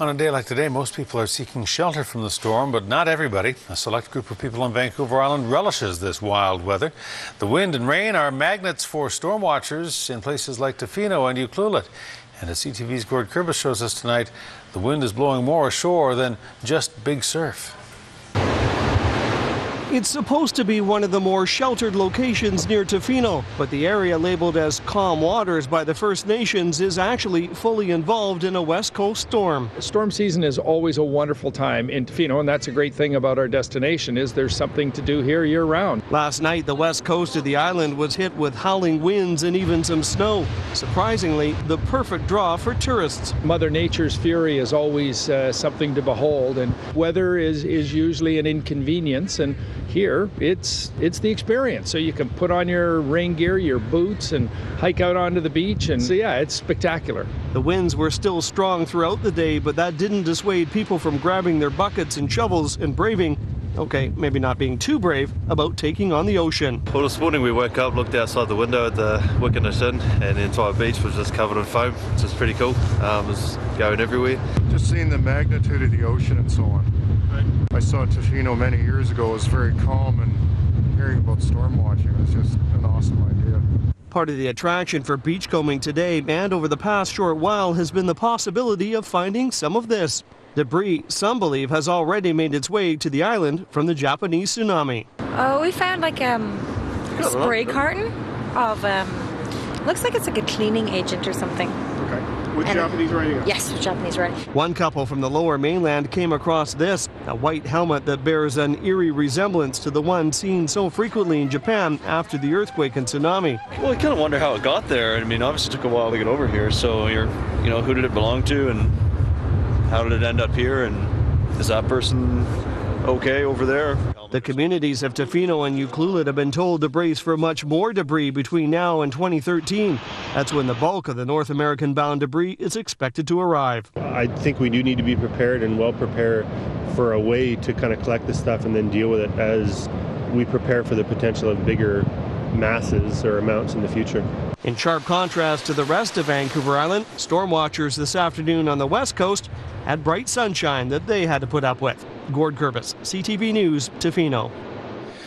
On a day like today, most people are seeking shelter from the storm, but not everybody. A select group of people on Vancouver Island relishes this wild weather. The wind and rain are magnets for storm watchers in places like Tofino and Ucluelet. And as CTV's Gord Kurbis shows us tonight, the wind is blowing more ashore than just big surf. It's supposed to be one of the more sheltered locations near Tofino, but the area labeled as calm waters by the First Nations is actually fully involved in a West Coast storm. Storm season is always a wonderful time in Tofino, and that's a great thing about our destination is there's something to do here year-round. Last night, the west coast of the island was hit with howling winds and even some snow. Surprisingly, the perfect draw for tourists. Mother Nature's fury is always something to behold, and weather is usually an inconvenience, and here it's the experience. So you can put on your rain gear, your boots, and hike out onto the beach, and so yeah, it's spectacular. The winds were still strong throughout the day, but that didn't dissuade people from grabbing their buckets and shovels and braving, okay, maybe not being too brave, about taking on the ocean. Well, this morning we woke up, looked outside the window at the Wickeness Inn, and the entire beach was just covered in foam, which is pretty cool. It was going everywhere. Just seeing the magnitude of the ocean and so on. I saw Tofino many years ago. It was very calm, and hearing about storm watching was just an awesome idea. Part of the attraction for beachcombing today and over the past short while has been the possibility of finding some of this. Debris some believe has already made its way to the island from the Japanese tsunami. Oh, we found like a spray carton of, looks like it's like a cleaning agent or something. Okay. With Japanese writing? Yes, with Japanese writing. One couple from the lower mainland came across this, a white helmet that bears an eerie resemblance to the one seen so frequently in Japan after the earthquake and tsunami. Well, I kind of wonder how it got there. I mean, obviously it took a while to get over here, so who did it belong to and how did it end up here, and is that person okay over there? The communities of Tofino and Ucluelet have been told to brace for much more debris between now and 2013. That's when the bulk of the North American-bound debris is expected to arrive. I think we do need to be prepared and well prepared for a way to kind of collect this stuff and then deal with it as we prepare for the potential of bigger masses or amounts in the future. In sharp contrast to the rest of Vancouver Island, storm watchers this afternoon on the west coast had bright sunshine that they had to put up with. Gord Kurbis, CTV News, Tofino.